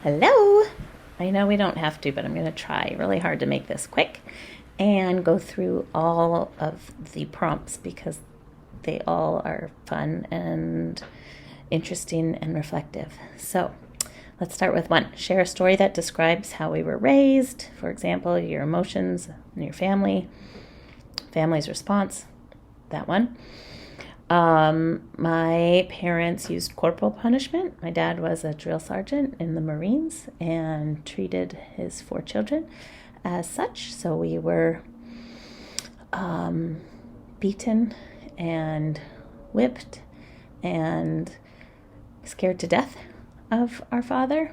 Hello! I know we don't have to, but I'm going to try really hard to make this quick and go through all of the prompts because they all are fun and interesting and reflective. So let's start with one. Share a story that describes how we were raised. For example, your emotions and your family's response. That one. My parents used corporal punishment. My dad was a drill sergeant in the Marines and treated his 4 children as such. So we were beaten and whipped and scared to death of our father.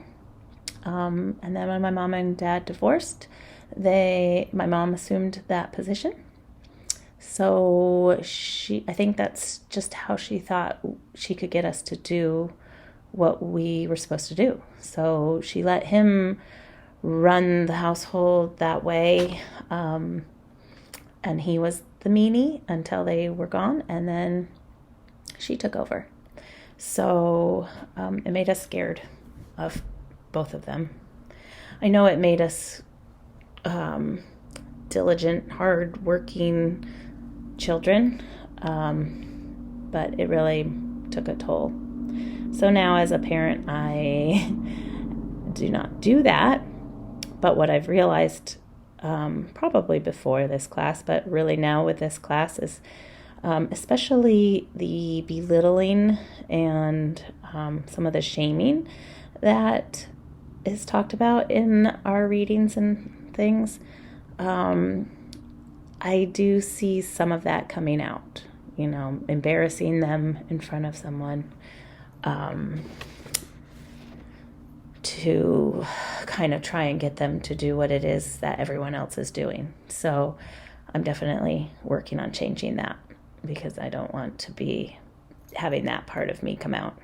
And then when my mom and dad divorced, my mom assumed that position. So I think that's just how she thought she could get us to do what we were supposed to do. So she let him run the household that way. And he was the meanie until they were gone. And then she took over. So it made us scared of both of them. I know it made us diligent, hard-working children, but it really took a toll. So now as a parent, I do not do that. But what I've realized probably before this class, but really now with this class is especially the belittling and some of the shaming that is talked about in our readings and things. I do see some of that coming out, embarrassing them in front of someone to kind of try and get them to do what it is that everyone else is doing. So I'm definitely working on changing that because I don't want to be having that part of me come out.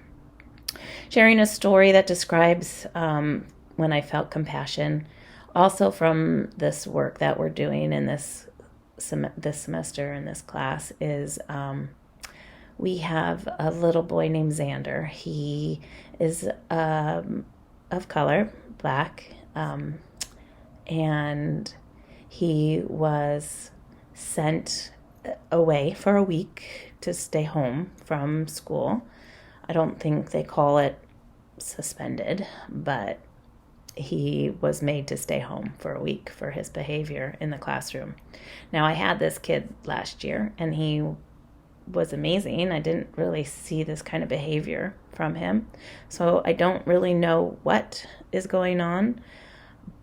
Sharing a story that describes when I felt compassion, also from this work that we're doing in this semester in this class is we have a little boy named Xander. He is of color, black, and he was sent away for a week to stay home from school. I don't think they call it suspended, but he was made to stay home for a week for his behavior in the classroom. Now, I had this kid last year, and he was amazing. I didn't really see this kind of behavior from him. So I don't really know what is going on.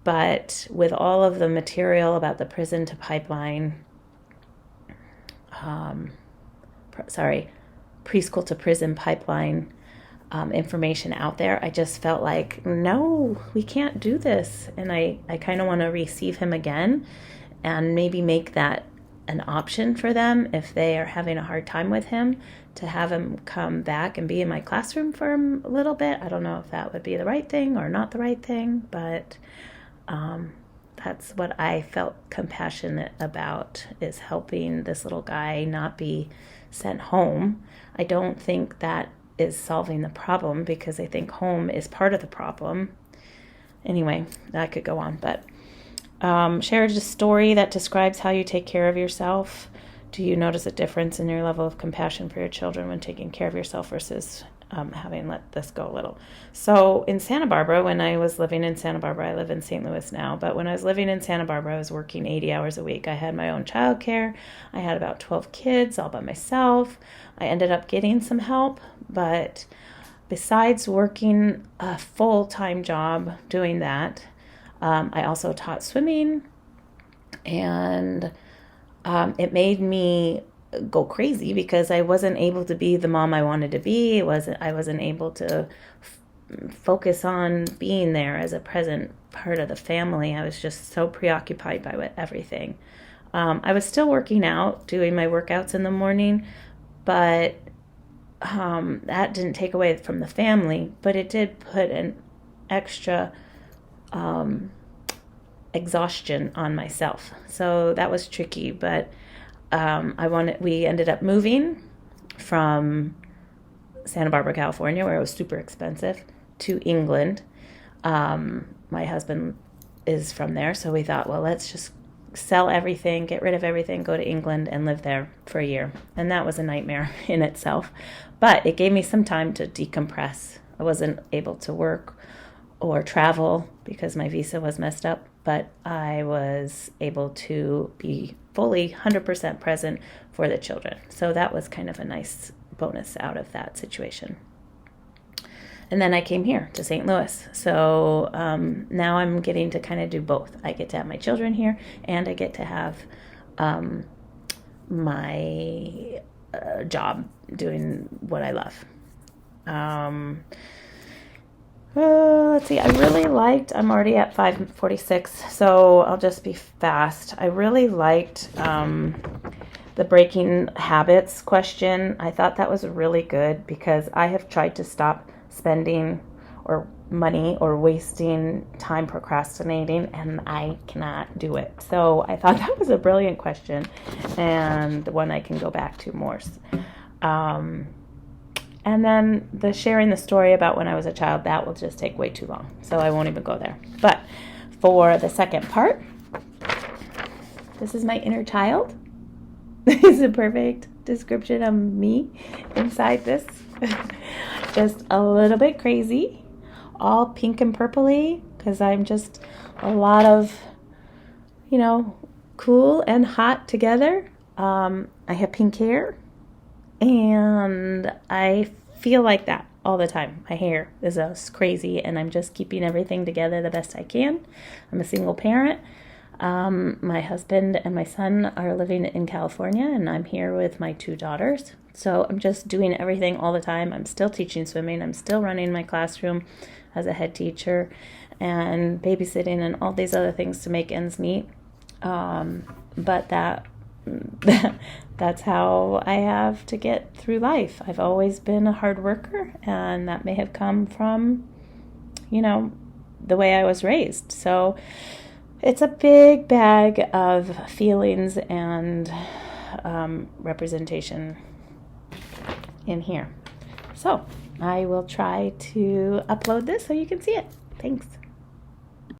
But with all of the material about the prison to pipeline, preschool to prison pipeline, information out there, I just felt like, no, we can't do this. And I kind of want to receive him again and maybe make that an option for them if they are having a hard time with him, to have him come back and be in my classroom for a little bit. I don't know if that would be the right thing or not the right thing, but that's what I felt compassionate about, is helping this little guy not be sent home. I don't think that is solving the problem, because I think home is part of the problem. Anyway, that could go on, but share a story that describes how you take care of yourself. Do you notice a difference in your level of compassion for your children when taking care of yourself versus having let this go a little? So in Santa Barbara, when I was living in Santa Barbara, I live in St. Louis now, but when I was living in Santa Barbara, I was working 80 hours a week. I had my own childcare. I had about 12 kids all by myself. I ended up getting some help, but besides working a full-time job doing that, I also taught swimming, and it made me go crazy because I wasn't able to be the mom I wanted to be. I wasn't able to focus on being there as a present part of the family. I was just so preoccupied by everything. I was still working out, doing my workouts in the morning, but that didn't take away from the family, but it did put an extra exhaustion on myself. So that was tricky, but we ended up moving from Santa Barbara, California, where it was super expensive, to England. My husband is from there, so we thought, well, let's just sell everything, get rid of everything, go to England and live there for a year. And that was a nightmare in itself. But it gave me some time to decompress. I wasn't able to work or travel because my visa was messed up, but I was able to be fully 100% present for the children. So that was kind of a nice bonus out of that situation. And then I came here to St. Louis. So now I'm getting to kind of do both. I get to have my children here, and I get to have my job doing what I love. Let's see. I really liked, I'm already at 5:46, so I'll just be fast. I really liked the breaking habits question. I thought that was really good because I have tried to stop spending or money or wasting time procrastinating, and I cannot do it. So I thought that was a brilliant question and one I can go back to more. And then the sharing the story about when I was a child, that will just take way too long. So I won't even go there. But for the second part, this is my inner child. This is a perfect description of me inside this. Just a little bit crazy, all pink and purpley, because I'm just a lot of, cool and hot together. I have pink hair, and I feel like that all the time. My hair is crazy, and I'm just keeping everything together the best I can. I'm a single parent. My husband and my son are living in California, and I'm here with my 2 daughters. So I'm just doing everything all the time. I'm still teaching swimming. I'm still running my classroom as a head teacher and babysitting and all these other things to make ends meet. But that's how I have to get through life. I've always been a hard worker, and that may have come from, the way I was raised. So it's a big bag of feelings and representation in here. So I will try to upload this so you can see it. Thanks.